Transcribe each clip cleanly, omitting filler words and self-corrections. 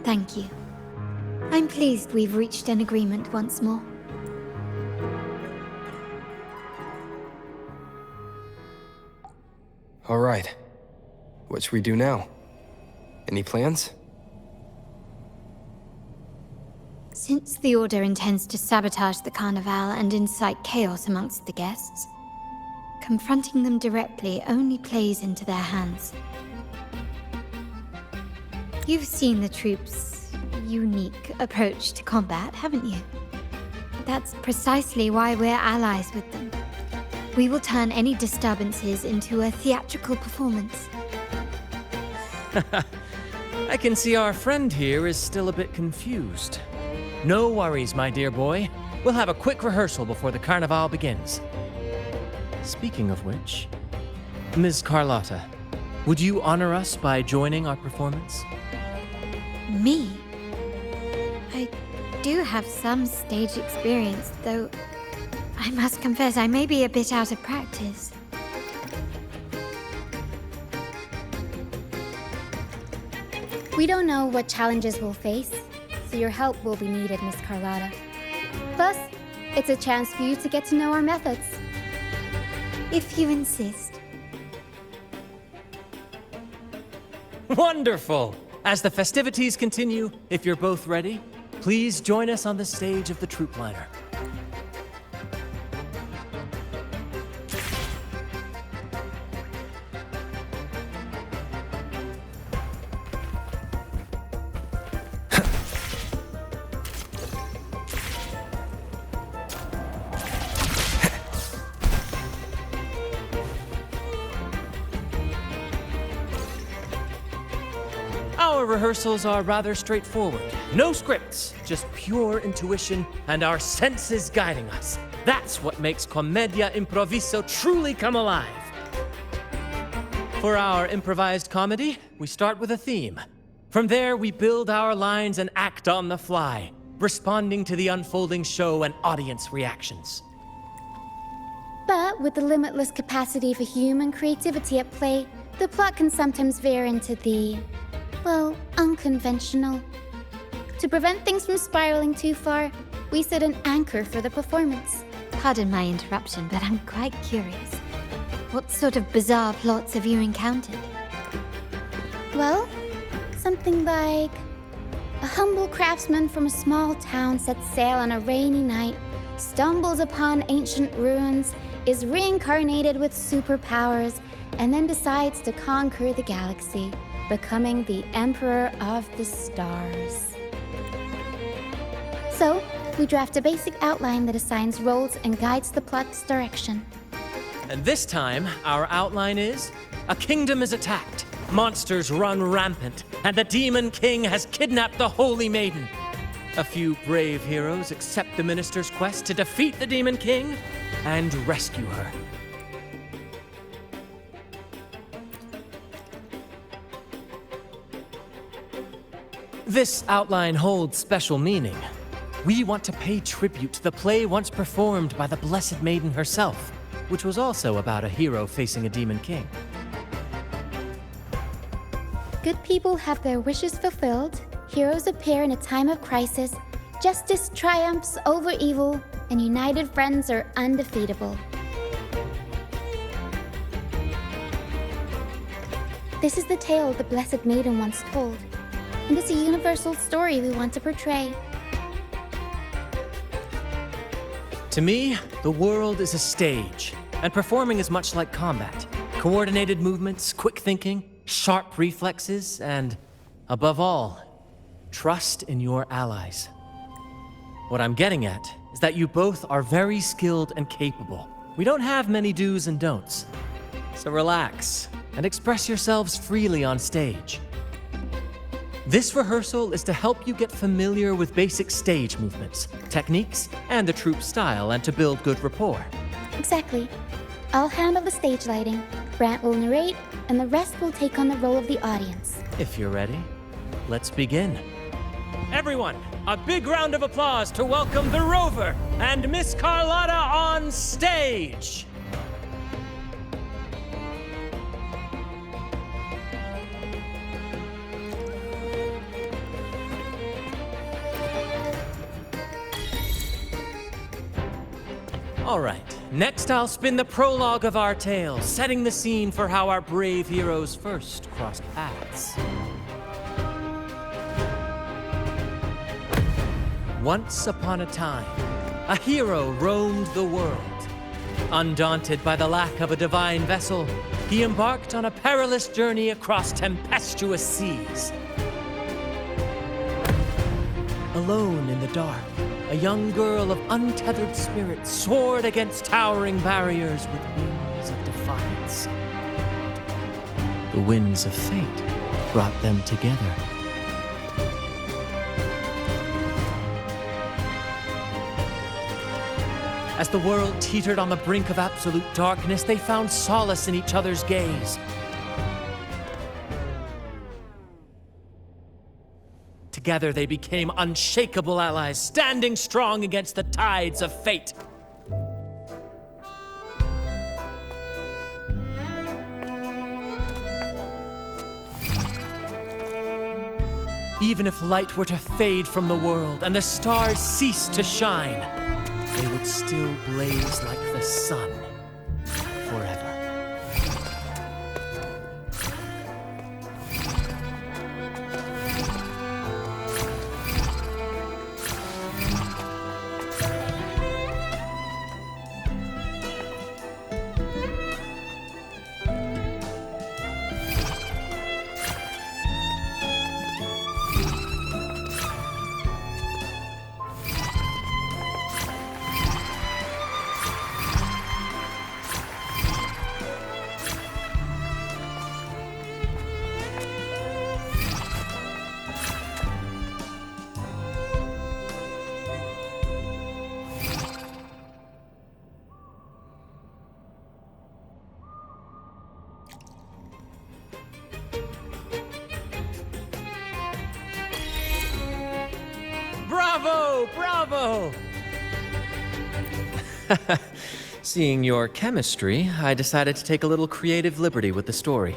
Thank you. I'm pleased we've reached an agreement once more. All right. What should we do now? Any plans? Since the Order intends to sabotage the Carnival and incite chaos amongst the guests, confronting them directly only plays into their hands. You've seen the troops' unique approach to combat, haven't you? That's precisely why we're allies with them. We will turn any disturbances into a theatrical performance. I can see our friend here is still a bit confused. No worries, my dear boy. We'll have a quick rehearsal before the Carnival begins. Speaking of which, Ms. Carlotta, would you honor us by joining our performance? Me? I do have some stage experience, though I must confess I may be a bit out of practice. We don't know what challenges we'll face, so your help will be needed, Miss Carlotta. Plus, it's a chance for you to get to know our methods. If you insist. Wonderful! As the festivities continue, if you're both ready, please join us on the stage of the troop liner. Our rehearsals are rather straightforward. No scripts, just pure intuition and our senses guiding us. That's what makes Commedia Improviso truly come alive. For our improvised comedy, we start with a theme. From there, we build our lines and act on the fly, responding to the unfolding show and audience reactions. But with the limitless capacity for human creativity at play, the plot can sometimes veer into the, well, unconventional. To prevent things from spiraling too far, we set an anchor for the performance. Pardon my interruption, but I'm quite curious. What sort of bizarre plots have you encountered? Well, something like a humble craftsman from a small town sets sail on a rainy night, stumbles upon ancient ruins, is reincarnated with superpowers, and then decides to conquer the galaxy, becoming the Emperor of the Stars. So, we draft a basic outline that assigns roles and guides the plot's direction. And this time, our outline is, a kingdom is attacked, monsters run rampant, and the Demon King has kidnapped the Holy Maiden. A few brave heroes accept the minister's quest to defeat the Demon King and rescue her. This outline holds special meaning. We want to pay tribute to the play once performed by the Blessed Maiden herself, which was also about a hero facing a Demon King. Good people have their wishes fulfilled, heroes appear in a time of crisis, justice triumphs over evil, and united friends are undefeatable. This is the tale the Blessed Maiden once told, and it's a universal story we want to portray. To me, the world is a stage, and performing is much like combat. Coordinated movements, quick thinking, sharp reflexes, and, above all, trust in your allies. What I'm getting at is that you both are very skilled and capable. We don't have many do's and don'ts. So relax and express yourselves freely on stage. This rehearsal is to help you get familiar with basic stage movements, techniques, and the troupe style, and to build good rapport. Exactly. I'll handle the stage lighting, Brant will narrate, and the rest will take on the role of the audience. If you're ready, let's begin. Everyone, a big round of applause to welcome the Rover and Miss Carlotta on stage! All right, next I'll spin the prologue of our tale, setting the scene for how our brave heroes first crossed paths. Once upon a time, a hero roamed the world. Undaunted by the lack of a divine vessel, he embarked on a perilous journey across tempestuous seas. Alone in the dark, a young girl of untethered spirit soared against towering barriers with wings of defiance. The winds of fate brought them together. As the world teetered on the brink of absolute darkness, they found solace in each other's gaze. Together they became unshakable allies, standing strong against the tides of fate. Even if light were to fade from the world and the stars cease to shine, they would still blaze like the sun forever. Bravo! Bravo! Seeing your chemistry, I decided to take a little creative liberty with the story.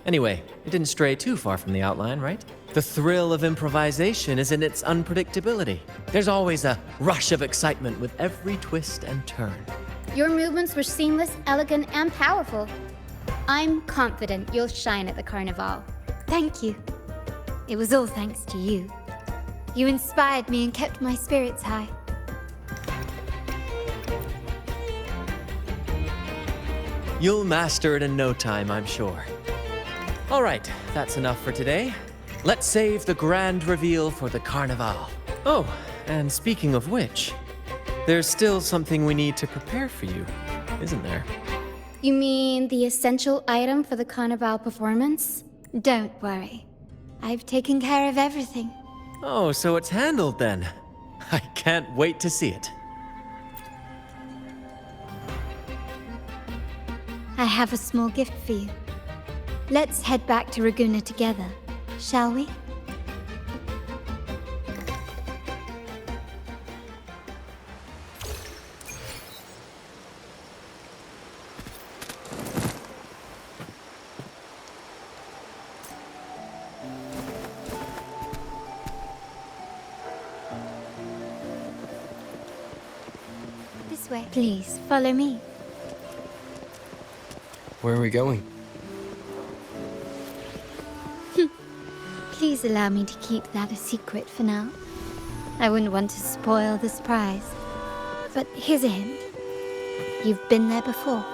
Anyway, it didn't stray too far from the outline, right? The thrill of improvisation is in its unpredictability. There's always a rush of excitement with every twist and turn. Your movements were seamless, elegant, and powerful. I'm confident you'll shine at the carnival. Thank you. It was all thanks to you. You inspired me and kept my spirits high. You'll master it in no time, I'm sure. All right, that's enough for today. Let's save the grand reveal for the carnival. Oh, and speaking of which, there's still something we need to prepare for you, isn't there? You mean the essential item for the carnival performance? Don't worry. I've taken care of everything. Oh, so it's handled then. I can't wait to see it. I have a small gift for you. Let's head back to Raguna together, shall we? This way. Please, follow me. Where are we going? Please allow me to keep that a secret for now. I wouldn't want to spoil the surprise. But here's a hint. You've been there before.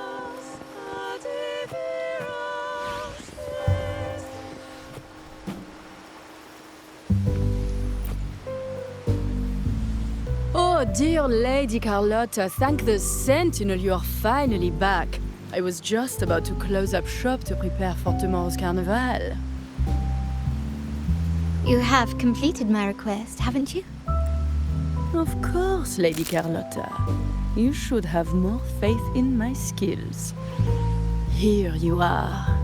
Oh, dear Lady Carlotta, thank the Sentinel you're finally back. I was just about to close up shop to prepare for tomorrow's carnival. You have completed my request, haven't you? Of course, Lady Carlotta. You should have more faith in my skills. Here you are.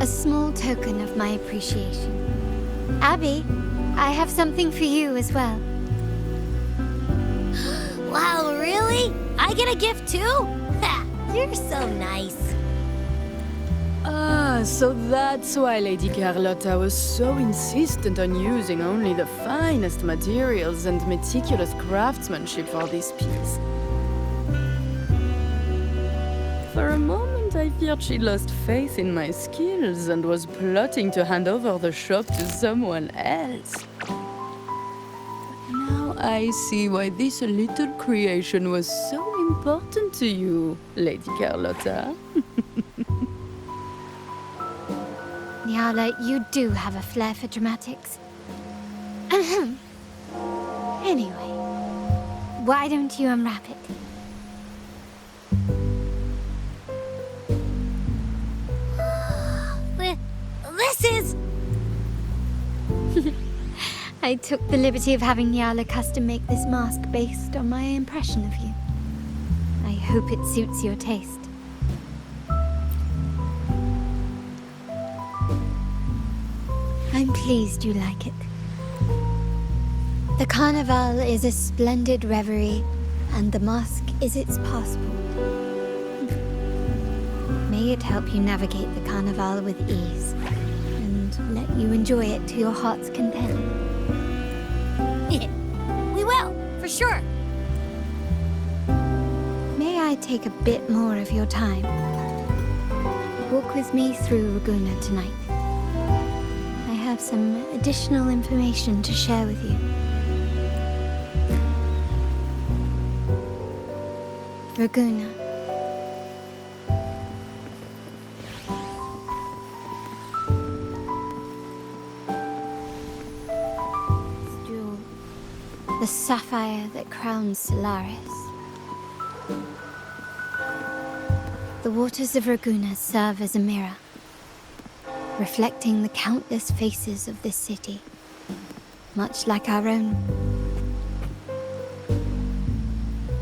A small token of my appreciation. Abby, I have something for you as well. Wow, really? I get a gift too? Ha! You're so nice. Ah, So that's why Lady Carlotta was so insistent on using only the finest materials and meticulous craftsmanship for this piece. For a moment, I feared she lost faith in my skills and was plotting to hand over the shop to someone else. Now I see why this little creation was so important to you, Lady Carlotta. Nyala, you do have a flair for dramatics. Ahem. Anyway, why don't you unwrap it? This is... I took the liberty of having Nyala custom make this mask based on my impression of you. I hope it suits your taste. I'm pleased you like it. The Carnival is a splendid reverie, and the mask is its passport. May it help you navigate the Carnival with ease, and let you enjoy it to your heart's content. We will, for sure. May I take a bit more of your time? Walk with me through Ragunna tonight. I have some additional information to share with you. Ragunna. This jewel, the sapphire that crowns Solaris. The waters of Ragunna serve as a mirror, reflecting the countless faces of this city, much like our own.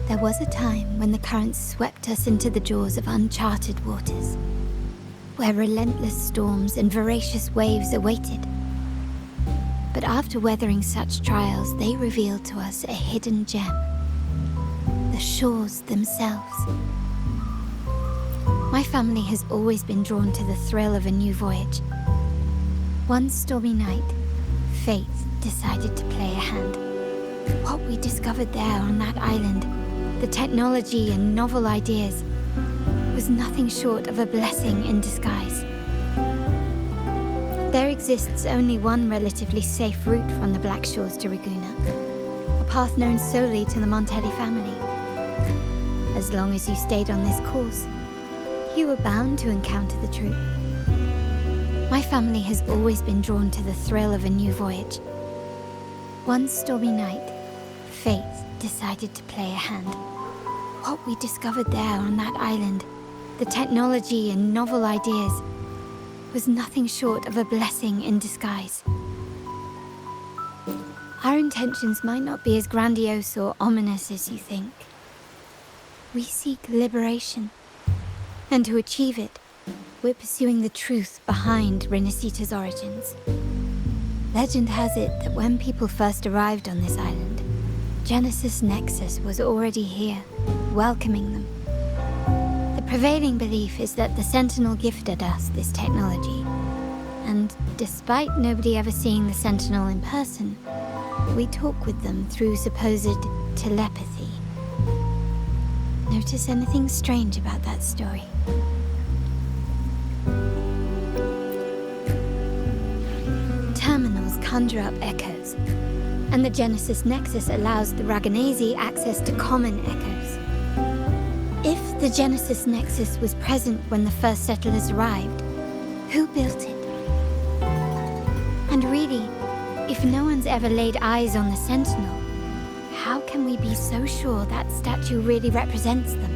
There was a time when the currents swept us into the jaws of uncharted waters, where relentless storms and voracious waves awaited. But after weathering such trials, they revealed to us a hidden gem, the shores themselves. My family has always been drawn to the thrill of a new voyage. One stormy night, fate decided to play a hand. What we discovered there on that island, the technology and novel ideas, was nothing short of a blessing in disguise. There exists only one relatively safe route from the Black Shores to Ragunna, a path known solely to the Montelli family. As long as you stayed on this course, you were bound to encounter the truth. My family has always been drawn to the thrill of a new voyage. One stormy night, fate decided to play a hand. What we discovered there on that island, the technology and novel ideas, was nothing short of a blessing in disguise. Our intentions might not be as grandiose or ominous as you think. We seek liberation. And to achieve it, we're pursuing the truth behind Renacita's origins. Legend has it that when people first arrived on this island, Genesis Nexus was already here, welcoming them. The prevailing belief is that the Sentinel gifted us this technology, and despite nobody ever seeing the Sentinel in person, we talk with them through supposed telepathy. Notice anything strange about that story? Terminals conjure up echoes, and the Genesis Nexus allows the Raganese access to common echoes. If the Genesis Nexus was present when the first settlers arrived, who built it? And really, if no one's ever laid eyes on the Sentinel, how can we be so sure that statue really represents them?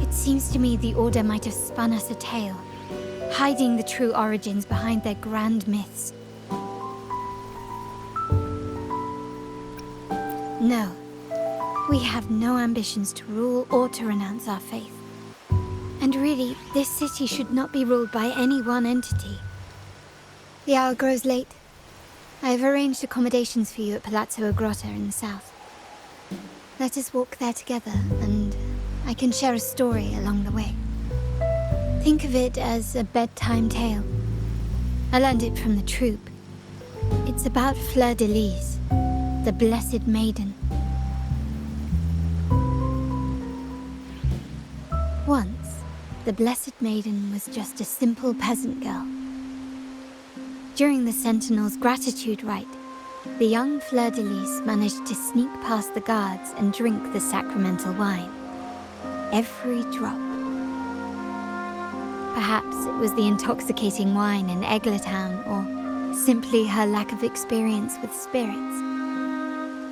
It seems to me the Order might have spun us a tale, hiding the true origins behind their grand myths. No, we have no ambitions to rule or to renounce our faith. And really, this city should not be ruled by any one entity. The hour grows late. I have arranged accommodations for you at Palazzo Agrotta in the south. Let us walk there together, and I can share a story along the way. Think of it as a bedtime tale. I learned it from the troop. It's about Fleur de Lis, the Blessed Maiden. Once, the Blessed Maiden was just a simple peasant girl. During the Sentinel's gratitude rite, the young Fleur de Lis managed to sneak past the guards and drink the sacramental wine. Every drop. Perhaps it was the intoxicating wine in Eglintown, or simply her lack of experience with spirits.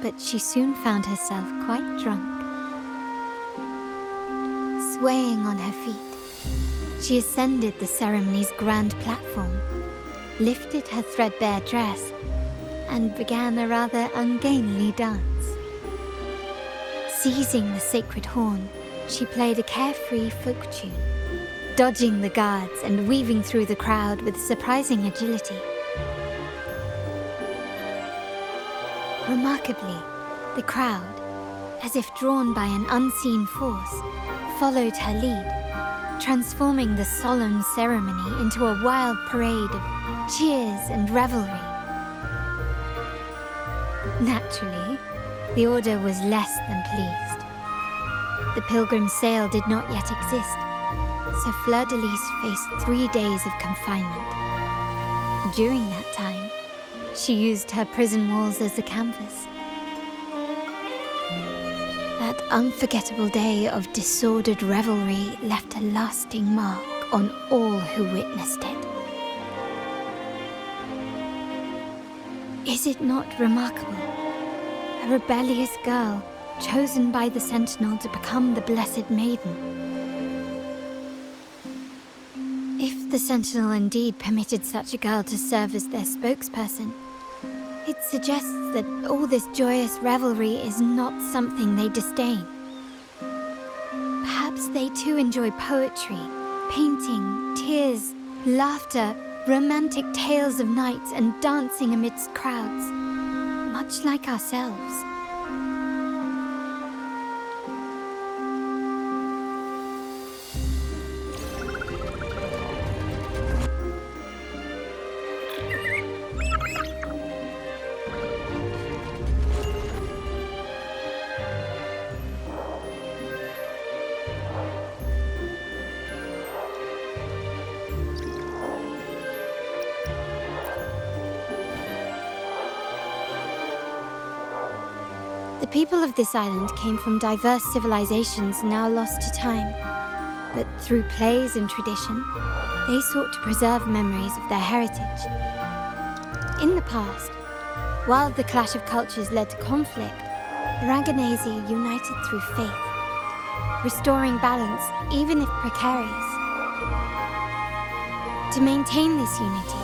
But she soon found herself quite drunk. Swaying on her feet, she ascended the ceremony's grand platform, lifted her threadbare dress, and began a rather ungainly dance. Seizing the sacred horn, she played a carefree folk tune, dodging the guards and weaving through the crowd with surprising agility. Remarkably, the crowd, as if drawn by an unseen force, followed her lead, transforming the solemn ceremony into a wild parade of cheers and revelry. Naturally, the Order was less than pleased. The pilgrim sale did not yet exist, so Fleur de Lis faced 3 days of confinement. During that time, she used her prison walls as a canvas. That unforgettable day of disordered revelry left a lasting mark on all who witnessed it. Is it not remarkable? A rebellious girl chosen by the Sentinel to become the Blessed Maiden. If the Sentinel indeed permitted such a girl to serve as their spokesperson, it suggests that all this joyous revelry is not something they disdain. Perhaps they too enjoy poetry, painting, tears, laughter, romantic tales of nights, and dancing amidst crowds, much like ourselves. The people of this island came from diverse civilizations now lost to time, but through plays and tradition, they sought to preserve memories of their heritage. In the past, while the clash of cultures led to conflict, the Raganese united through faith, restoring balance even if precarious. To maintain this unity,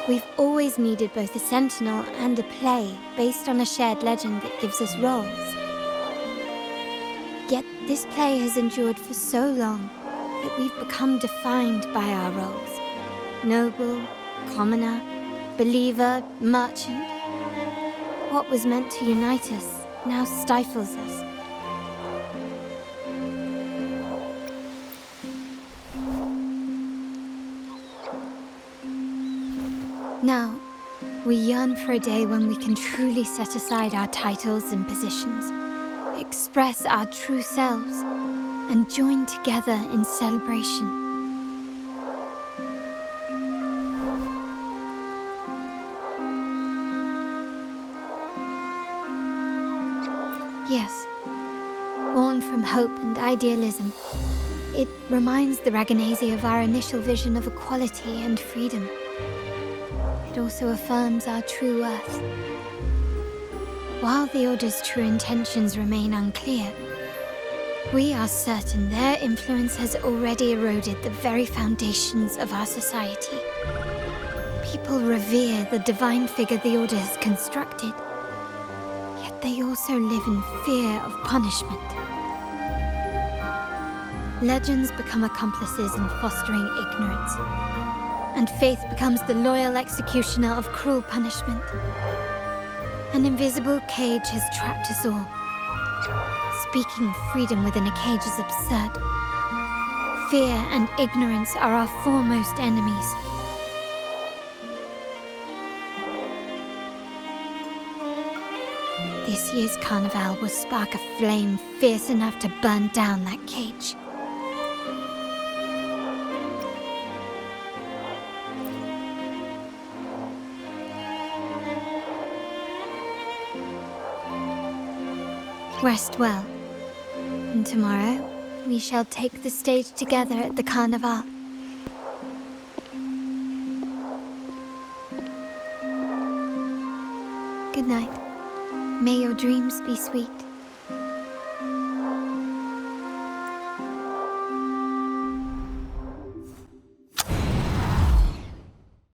we've always needed both a sentinel and a play based on a shared legend that gives us roles. Yet this play has endured for so long that we've become defined by our roles. Noble, commoner, believer, merchant. What was meant to unite us now stifles us. Now, we yearn for a day when we can truly set aside our titles and positions, express our true selves, and join together in celebration. Yes, born from hope and idealism, it reminds the Raganese of our initial vision of equality and freedom. It also affirms our true worth. While the Order's true intentions remain unclear, we are certain their influence has already eroded the very foundations of our society. People revere the divine figure the Order has constructed, yet they also live in fear of punishment. Legends become accomplices in fostering ignorance, and faith becomes the loyal executioner of cruel punishment. An invisible cage has trapped us all. Speaking of freedom within a cage is absurd. Fear and ignorance are our foremost enemies. This year's carnival will spark a flame fierce enough to burn down that cage. Rest well, and tomorrow we shall take the stage together at the carnival. Good night. May your dreams be sweet.